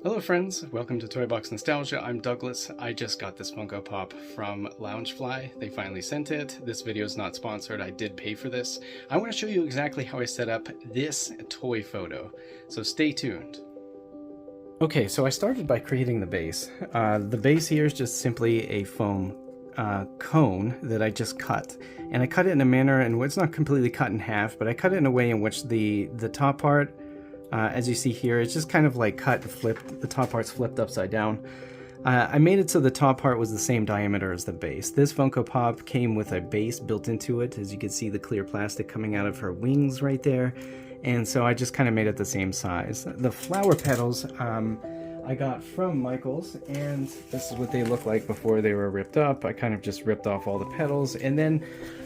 Hello friends, welcome to Toy Box Nostalgia. I'm Douglas. I just got this Funko Pop from Loungefly. They finally sent it. This video is not sponsored. I did pay for this. I want to show you exactly how I set up this toy photo, so stay tuned. Okay, so I started by creating the base. The base here is just simply a foam cone that I just cut. And I cut it in a manner, and it's not completely cut in half, but I cut it in a way in which the top part, as you see here, it's just kind of like cut and flipped. The top part's flipped upside down. I made it so the top part was the same diameter as the base. This Funko Pop came with a base built into it. As you can see, the clear plastic coming out of her wings right there. And so I just kind of made it the same size. The flower petals I got from Michaels, and this is what they look like before they were ripped up. I kind of just ripped off all the petals, and then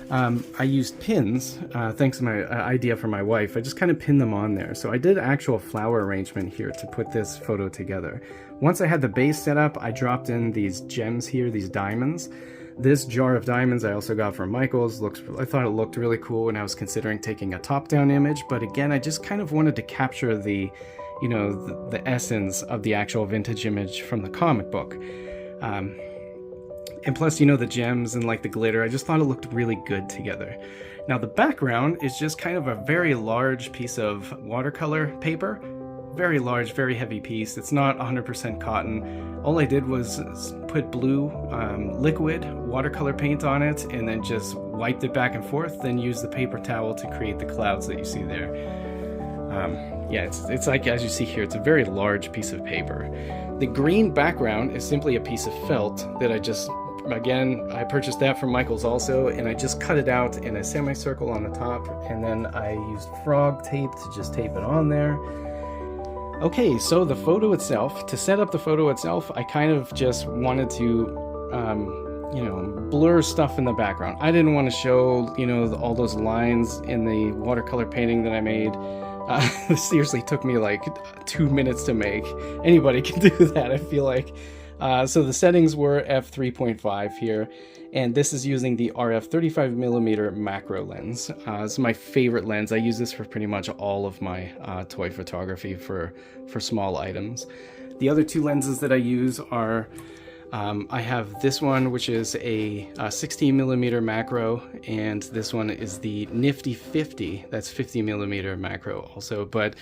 I used pins, thanks to my idea from my wife. I just kind of pinned them on there. So I did actual flower arrangement here to put this photo together. Once I had the base set up, I dropped in these gems here, these diamonds. This jar of diamonds I also got from Michaels. I thought it looked really cool when I was considering taking a top-down image, but again, I just kind of wanted to capture the essence of the actual vintage image from the comic book. And plus, the gems and like the glitter, I just thought it looked really good together. Now the background is just kind of a very large piece of watercolor paper. Very large, very heavy piece. It's not 100% cotton. All I did was put blue liquid watercolor paint on it and then just wiped it back and forth, then used the paper towel to create the clouds that you see there. Yeah, it's like, as you see here, it's a very large piece of paper. The green background is simply a piece of felt that I purchased that from Michaels also, and I just cut it out in a semicircle on the top, and then I used frog tape to just tape it on there. Okay, so the photo itself, to set up the photo itself, I kind of just wanted to, blur stuff in the background. I didn't want to show, all those lines in the watercolor painting that I made. This seriously took me like 2 minutes to make. Anybody can do that, I feel like. So the settings were f3.5 here, and this is using the RF 35mm macro lens. It's my favorite lens. I use this for pretty much all of my toy photography for small items. The other two lenses that I use are, I have this one, which is a 16mm macro, and this one is the Nifty 50. That's 50mm macro also, but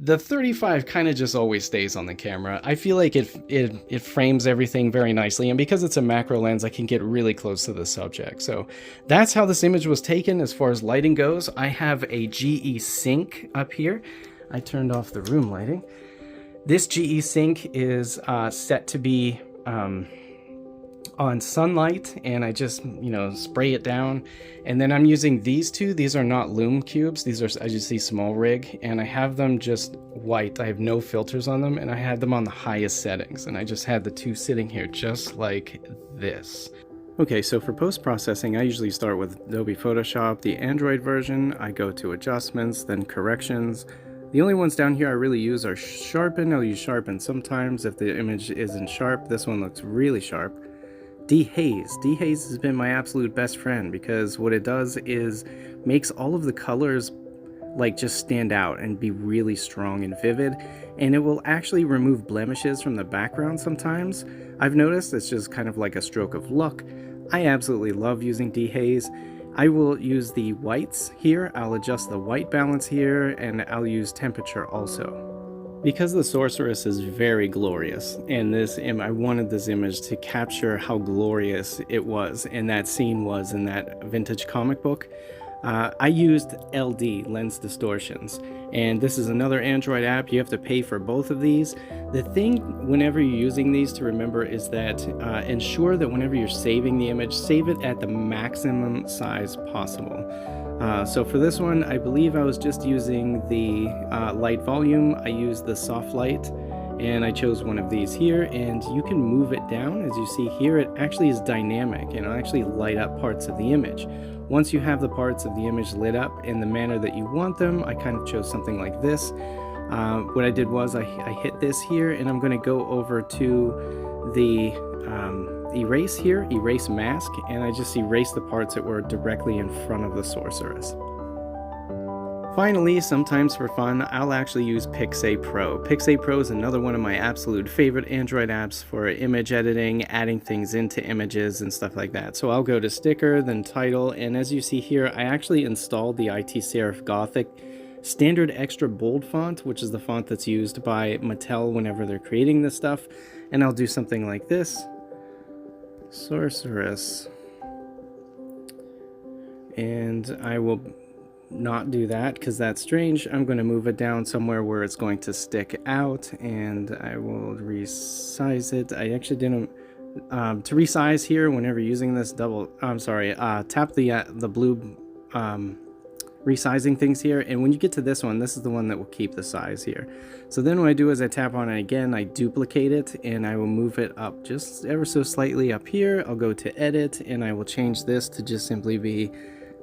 the 35 kind of just always stays on the camera. I feel like it frames everything very nicely, and because it's a macro lens, I can get really close to the subject. So that's how this image was taken. As far as lighting goes, I have a GE Sync up here. I turned off the room lighting. This GE Sync is set to be on sunlight, and I just spray it down. And then I'm using these two. These are not lume cubes, these are, as you see, small rig, and I have them just white. I have no filters on them, and I had them on the highest settings, and I just had the two sitting here just like this. Okay, so for post-processing, I usually start with Adobe Photoshop, the Android version. I go to adjustments, then corrections. The only ones down here I really use are sharpen. I'll use sharpen sometimes if the image isn't sharp. This one looks really sharp. Dehaze. Dehaze has been my absolute best friend, because what it does is makes all of the colors like just stand out and be really strong and vivid, and it will actually remove blemishes from the background sometimes. I've noticed it's just kind of like a stroke of luck. I absolutely love using dehaze. I will use the whites here. I'll adjust the white balance here, and I'll use temperature also. Because the Sorceress is very glorious, and I wanted this image to capture how glorious it was, and that scene was in that vintage comic book, I used LD, lens distortions. And this is another Android app. You have to pay for both of these. The thing whenever you're using these to remember is that ensure that whenever you're saving the image, save it at the maximum size possible. So for this one, I believe I was just using the light volume. I used the soft light, and I chose one of these here, and you can move it down. As you see here, it actually is dynamic, and it'll actually light up parts of the image. Once you have the parts of the image lit up in the manner that you want them, I kind of chose something like this. What I did was I hit this here, and I'm going to go over to the erase here, erase mask, and I just erase the parts that were directly in front of the Sorceress. Finally, sometimes for fun, I'll actually use Pixay Pro. Pixay Pro is another one of my absolute favorite Android apps for image editing, adding things into images and stuff like that. So I'll go to sticker, then title, and as you see here, I actually installed the IT Serif Gothic standard extra bold font, which is the font that's used by Mattel whenever they're creating this stuff. And I'll do something like this. Sorceress. And I will not do that because that's strange. I'm going to move it down somewhere where it's going to stick out, and I will resize it. I actually didn't to resize here whenever using this tap the blue resizing things here, and when you get to this one, this is the one that will keep the size here. So then what I do is I tap on it again, I duplicate it, and I will move it up just ever so slightly up here. I'll go to edit, and I will change this to just simply be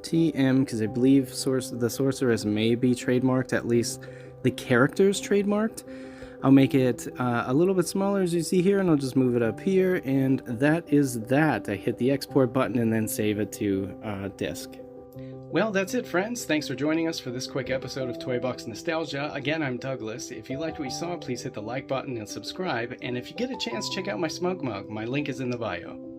TM, because I believe the Sorceress may be trademarked, at least the characters trademarked. I'll make it a little bit smaller as you see here, and I'll just move it up here, and that is that. I hit the export button and then save it to disk. Well, that's it, friends. Thanks for joining us for this quick episode of Toy Box Nostalgia. Again, I'm Douglas. If you liked what you saw, please hit the like button and subscribe, and if you get a chance, check out my smug mug. My link is in the bio.